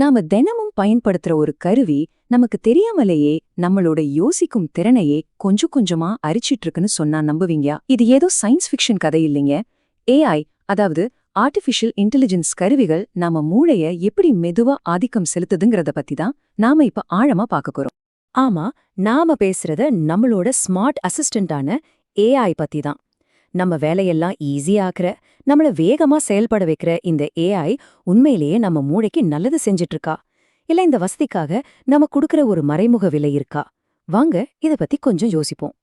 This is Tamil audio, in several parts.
நாம தினமும் பயன்படுத்துற ஒரு கருவி நமக்கு தெரியாமலேயே நம்மளோட யோசிக்கும் திறனையே கொஞ்சம் கொஞ்சமா அரிச்சிட்டு இருக்குன்னு சொன்னா நம்புவீங்க? இது ஏதோ சயின்ஸ் ஃபிக்ஷன் கதை இல்லைங்க. ஏஐ, அதாவது ஆர்டிஃபிஷியல் இன்டெலிஜென்ஸ் கருவிகள் நாம மூளைய எப்படி மெதுவா ஆதிக்கம் செலுத்துதுங்கிறத பத்தி தான் நாம இப்ப ஆழமா பார்க்க போறோம். ஆமா, நாம பேசுறது நம்மளோட ஸ்மார்ட் அசிஸ்டண்டான ஏஐ பத்தி தான். நம்ம வேலையெல்லாம் ஈஸியாக்குற, நம்மள வேகமா செயல்பட வைக்கிற இந்த ஏஐ உண்மையிலேயே நம்ம மூளைக்கு நல்லது செஞ்சிட்டு இருக்கா? இல்ல இந்த வசதிக்காக நம்ம குடுக்கற ஒரு மறைமுக விலை இருக்கா? வாங்க இத பத்தி கொஞ்சம் யோசிப்போம்.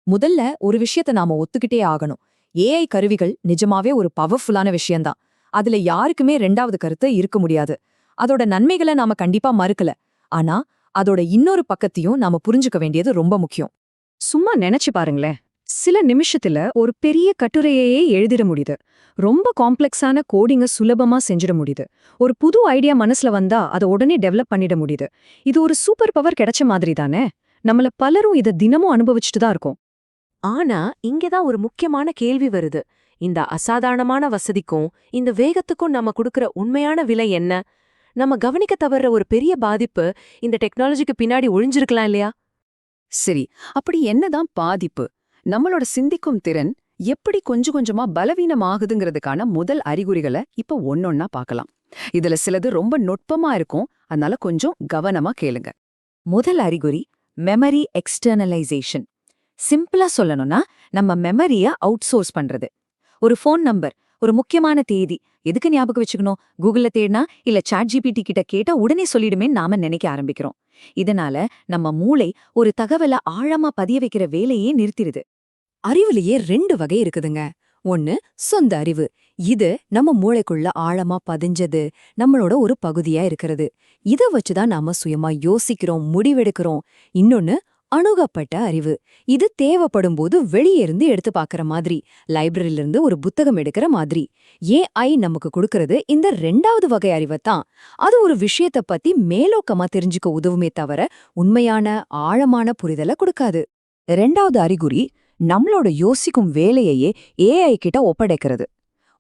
முதல்ல ஒரு விஷயத்த நாம ஒத்துக்கிட்டே ஆகணும். ஏஐ கருவிகள் நிஜமாவே ஒரு பவர்ஃபுல்லான விஷயம்தான். அதுல யாருக்குமே ரெண்டாவது கருத்து இருக்க முடியாது. அதோட நன்மைகளை நாம கண்டிப்பா மறுக்கல. ஆனா அதோட இன்னொரு பக்கத்தையும் நாம புரிஞ்சுக்க வேண்டியது ரொம்ப முக்கியம். சும்மா நினைச்சு பாருங்களேன், சில நிமிஷத்துல ஒரு பெரிய கட்டுரையையே எழுதிட முடியுது. ரொம்ப காம்ப்ளெக்ஸான கோடிங்க சுலபமா செஞ்சிட முடியுது. ஒரு புது ஐடியா மனசுல வந்தா அதை உடனே டெவலப் பண்ணிட முடியுது. இது ஒரு சூப்பர் பவர் கிடைச்ச மாதிரி தானே? நம்மள பலரும் இதை தினமும் அனுபவிச்சுட்டு தான் இருக்கோம். ஆனா இங்கதான் ஒரு முக்கியமான கேள்வி வருது. இந்த அசாதாரணமான வசதிக்கும் இந்த வேகத்துக்கும் நம்ம குடுக்கற உண்மையான விலை என்ன? நம்ம கவனிக்க தவறுற ஒரு பெரிய பாதிப்பு இந்த டெக்னாலஜிக்கு பின்னாடி ஒளிஞ்சிருக்கலாம் இல்லையா? சரி, அப்படி என்னதான் பாதிப்பு? நம்மளோட சிந்திக்கும் திறன் எப்படி கொஞ்சம் கொஞ்சமா பலவீனமாகுதுங்கிறதுக்கான முதல் அறிகுறிகளை இப்ப ஒன்னொன்னா பார்க்கலாம். இதுல சிலது ரொம்ப நுட்பமா இருக்கும், அதனால கொஞ்சம் கவனமா கேளுங்க. முதல் அறிகுறி மெமரி எக்ஸ்டர்னலைசேஷன். சிம்பிளா சொல்லணும்னா நம்ம மெமரிய அவுட் சோர்ஸ் பண்றது. ஒரு ஃபோன் நம்பர், ஒரு முக்கியமான தேதி எதுக்கு ஞாபகம் வச்சுக்கணும்? கூகுள்ல தேடினா இல்ல சாட்ஜிபிடி கிட்ட கேட்டா உடனே சொல்லிடுமே நாம நினைக்க ஆரம்பிக்கிறோம். இதனால நம்ம மூளை ஒரு தகவலை ஆழமா பதிய வைக்கிற வேலையே நிறுத்திடுது. அறிவுலயே 2 வகை இருக்குதுங்க. ஒன்னு சொந்த அறிவு. இது நம்ம மூளைக்குள்ள ஆழமா பதிஞ்சது, நம்மளோட ஒரு பகுதியா இருக்கிறது. இத வச்சுதான் நாம சுயமா யோசிக்கிறோம், முடிவெடுக்கிறோம். இன்னொன்னு அணுகப்பட்ட அறிவு. இது தேவைப்படும் போது வெளியே இருந்து எடுத்து பாக்குற மாதிரி, லைப்ரரியில இருந்து ஒரு புத்தகம் எடுக்கிற மாதிரி. ஏஐ நமக்கு கொடுக்கறது இந்த 2வது வகை அறிவைத்தான். அது ஒரு விஷயத்த பத்தி மேலோக்கமா தெரிஞ்சுக்க உதவுமே தவிர உண்மையான ஆழமான புரிதலை கொடுக்காது. 2வது அறிகுறி நம்மளோட யோசிக்கும் வேலையையே ஏஐ கிட்ட ஒப்படைக்கிறது.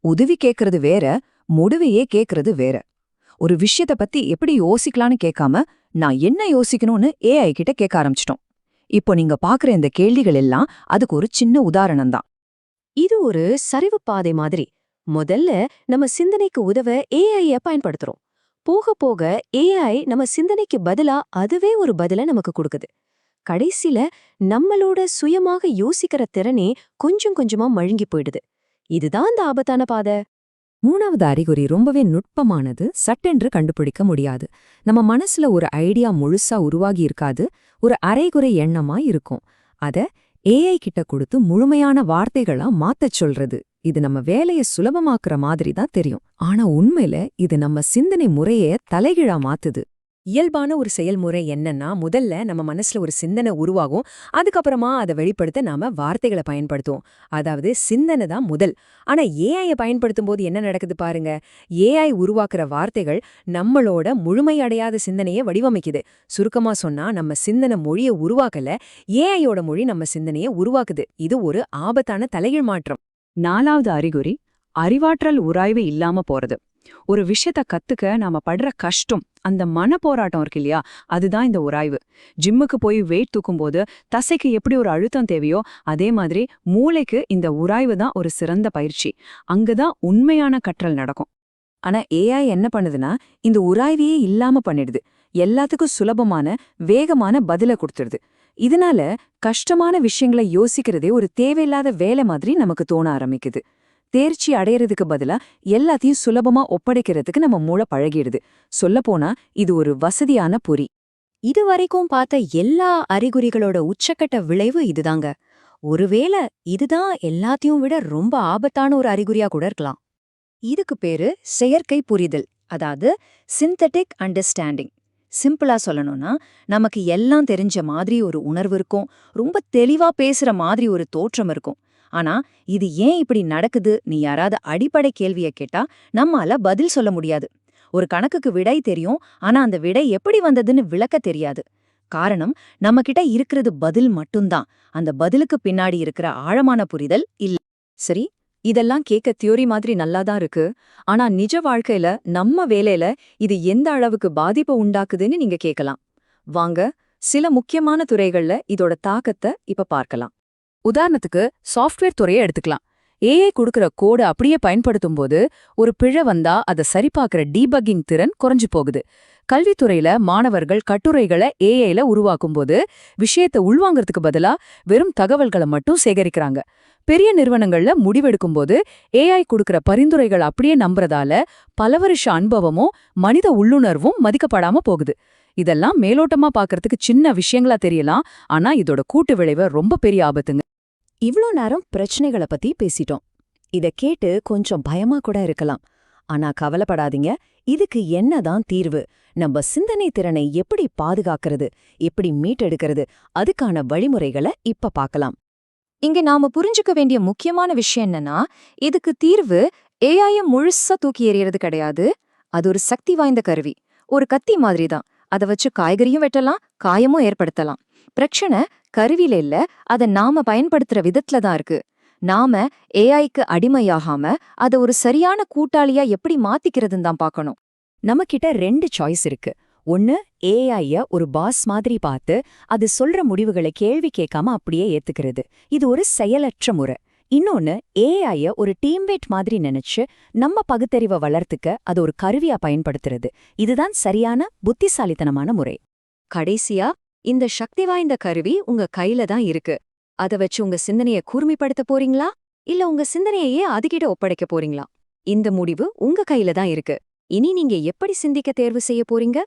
உதவி கேட்கறது வேற, முடிவையே கேட்கறது வேற. ஒரு விஷயத்த பத்தி எப்படி யோசிக்கலான்னு கேட்காம நான் என்ன யோசிக்கணும்னு ஏஐ கிட்ட கேட்க ஆரம்பிச்சிட்டோம். இப்போ நீங்க பாக்குற இந்த கேள்விகள் எல்லாம் அதுக்கு ஒரு சின்ன உதாரணம் தான். இது ஒரு சரிவு பாதை மாதிரி. முதல்ல நம்ம சிந்தனைக்கு உதவ ஏஐய பயன்படுத்துறோம். போக போக ஏஐ நம்ம சிந்தனைக்கு பதிலா அதுவே ஒரு பதில நமக்கு கொடுக்குது. கடைசில நம்மளோட சுயமாக யோசிக்கிற திறனே கொஞ்சம் கொஞ்சமா மழுங்கி போயிடுது. இதுதான் அந்த ஆபத்தான பாதை. 3வது அறிகுறி ரொம்பவே நுட்பமானது, சட்டென்று கண்டுபிடிக்க முடியாது. நம்ம மனசுல ஒரு ஐடியா முழுசா உருவாகி இருக்காது, ஒரு அரைகுறை எண்ணமா இருக்கும். அத ஏஐ கிட்ட கொடுத்து முழுமையான வார்த்தைகளா மாத்தச் சொல்றது. இது நம்ம வேலையை சுலபமாக்குற மாதிரி தான் தெரியும். ஆனா உண்மையில இது நம்ம சிந்தனை முறைய தலைகீழா மாத்துது. இயல்பான ஒரு செயல்முறை என்னன்னா, முதல்ல நம்ம மனசுல ஒரு சிந்தனை உருவாகும். அதுக்கப்புறமா அதை வெளிப்படுத்த நாம வார்த்தைகளை பயன்படுத்துவோம். அதாவது சிந்தனை தான் முதல். ஆனா ஏஐய பயன்படுத்தும் போது என்ன நடக்குது பாருங்க. ஏஐ உருவாக்குற வார்த்தைகள் நம்மளோட முழுமையடையாத சிந்தனையை வடிவமைக்குது. சுருக்கமா சொன்னா நம்ம சிந்தனை மொழியை உருவாக்கல, ஏஐயோட மொழி நம்ம சிந்தனையை உருவாக்குது. இது ஒரு ஆபத்தான தலைகீழ் மாற்றம். 4வது அறிகுறி அறிவாற்றல் உராய்வு இல்லாம போறது. ஒரு விஷயத்த கத்துக்க நாம படுற கஷ்டம், அந்த மன போராட்டம் இருக்கு இல்லையா, அதுதான் இந்த உராய்வு. ஜிம்முக்கு போய் வெயிட் தூக்கும்போது தசைக்கு எப்படி ஒரு அழுத்தம் தேவையோ அதே மாதிரி மூளைக்கு இந்த உராய்வு தான் ஒரு சிறந்த பயிற்சி. அங்கதான் உண்மையான கற்றல் நடக்கும். ஆனா ஏஐ என்ன பண்ணுதுன்னா இந்த உராய்வையே இல்லாம பண்ணிடுது. எல்லாத்துக்கும் சுலபமான வேகமான பதில கொடுத்துடுது. இதனால கஷ்டமான விஷயங்களை யோசிக்கிறதே ஒரு தேவையில்லாத வேலை மாதிரி நமக்கு தோண ஆரம்பிக்குது. தேர்ச்சி அடையறதுக்கு பதிலா எல்லாத்தையும் சுலபமா ஒப்படைக்கிறதுக்கு நம்ம மூளை பழகிடுது. சொல்லப்போனா இது ஒரு வசதியான பொறி. இதுவரைக்கும் பார்த்த எல்லா அறிகுறிகளோட உச்சக்கட்ட விளைவு இதுதாங்க. ஒருவேளை இதுதான் எல்லாத்தையும் விட ரொம்ப ஆபத்தான ஒரு அறிகுறியா கூட இருக்கலாம். இதுக்கு பேரு செயற்கை புரிதல், அதாவது சிந்தெடிக் அண்டர்ஸ்டாண்டிங். சிம்பிளா சொல்லணும்னா நமக்கு எல்லாம் தெரிஞ்ச மாதிரி ஒரு உணர்வு இருக்கும், ரொம்ப தெளிவா பேசுற மாதிரி ஒரு தோற்றம் இருக்கும். ஆனா இது ஏன் இப்படி நடக்குது நீ யாராவது அடிப்படை கேள்விய கேட்டா நம்மால பதில் சொல்ல முடியாது. ஒரு கணக்குக்கு விடை தெரியும், ஆனா அந்த விடை எப்படி வந்ததுன்னு விளக்க தெரியாது. காரணம், நம்ம கிட்ட இருக்கிறது பதில் மட்டும்தான், அந்த பதிலுக்கு பின்னாடி இருக்கிற ஆழமான புரிதல் இல்ல. சரி, இதெல்லாம் கேட்க தியோரி மாதிரி நல்லாதான் இருக்கு. ஆனா நிஜ வாழ்க்கையில நம்ம வேலையில இது எந்த அளவுக்கு பாதிப்பை உண்டாக்குதுன்னு நீங்க கேட்கலாம். வாங்க, சில முக்கியமான துறைகள்ல இதோட தாக்கத்தை இப்ப பார்க்கலாம். உதாரணத்துக்கு சாஃப்ட்வேர் துறையை எடுத்துக்கலாம். ஏஐ கொடுக்கிற கோடு அப்படியே பயன்படுத்தும் போது ஒரு பிழை வந்தா அதை சரிபார்க்கிற டீபக்கிங் திறன் குறைஞ்சு போகுது. கல்வித்துறையில மாணவர்கள் கட்டுரைகளை ஏஐல உருவாக்கும் போது விஷயத்தை உள்வாங்கறதுக்கு பதிலா வெறும் தகவல்களை மட்டும் சேகரிக்கிறாங்க. பெரிய நிறுவனங்கள்ல முடிவெடுக்கும் போது ஏஐ கொடுக்கிற பரிந்துரைகள் அப்படியே நம்புறதால பல வருஷ அனுபவமும் மனித உள்ளுணர்வும் மதிக்கப்படாம போகுது. இதெல்லாம் மேலோட்டமா பார்க்கறதுக்கு சின்ன விஷயங்களா தெரியலாம், ஆனா இதோட கூட்டு விளைவு ரொம்ப பெரிய ஆபத்துங்க. இவ்ளோ நேரம் பிரச்சனைகளை பத்தி பேசிட்டோம். இத கேட்டு கொஞ்சம் பயமா கூட இருக்கலாம். ஆனா கவலைப்படாதீங்க, இதுக்கு என்னதான் தீர்வு? நம்ம சிந்தனை திறனை எப்படி பாதுகாக்கிறது, எப்படி மீட்டெடுக்கிறது, அதுக்கான வழிமுறைகளை இப்ப பார்க்கலாம். இங்க நாம புரிஞ்சுக்க வேண்டிய முக்கியமான விஷயம் என்னன்னா, இதுக்கு தீர்வு ஏஐய முழுசா தூக்கி எறியறது கிடையாது. அது ஒரு சக்தி வாய்ந்த கருவி, ஒரு கத்தி மாதிரி தான். அதை வச்சு காய்கறியும் வெட்டலாம், காயமும் ஏற்படுத்தலாம். பிரச்சனை கருவியில இல்ல, அதை நாம பயன்படுத்துற விதத்துல தான் இருக்கு. நாம ஏஐக்கு அடிமையாகாம அதை ஒரு சரியான கூட்டாளியா எப்படி மாத்திக்கிறதுன்னு தான் பார்க்கணும். நம்ம கிட்ட 2 சாய்ஸ் இருக்கு. ஒன்னு, ஏஐய ஒரு பாஸ் மாதிரி பார்த்து அது சொல்ற முடிவுகளை கேள்வி கேட்காம அப்படியே ஏத்துக்கிறது. இது ஒரு செயலற்ற முறை. இன்னொன்னு, ஏஐய ஒரு டீம்மேட் மாதிரி நினைச்சு நம்ம பகுத்தறிவை வளர்த்துக்க அது ஒரு கருவியா பயன்படுத்துறது. இதுதான் சரியான புத்திசாலித்தனமான முறை. கடைசியா, இந்த சக்தி வாய்ந்த கருவி உங்க கையில தான் இருக்கு. அத வச்சு உங்க சிந்தனைய கூர்மைப்படுத்த போறீங்களா, இல்ல உங்க சிந்தனையையே அதுகிட்ட ஒப்படைக்க போறீங்களா? இந்த முடிவு உங்க கையில தான் இருக்கு. இனி நீங்க எப்படி சிந்திக்க தேர்வு செய்ய போறீங்க?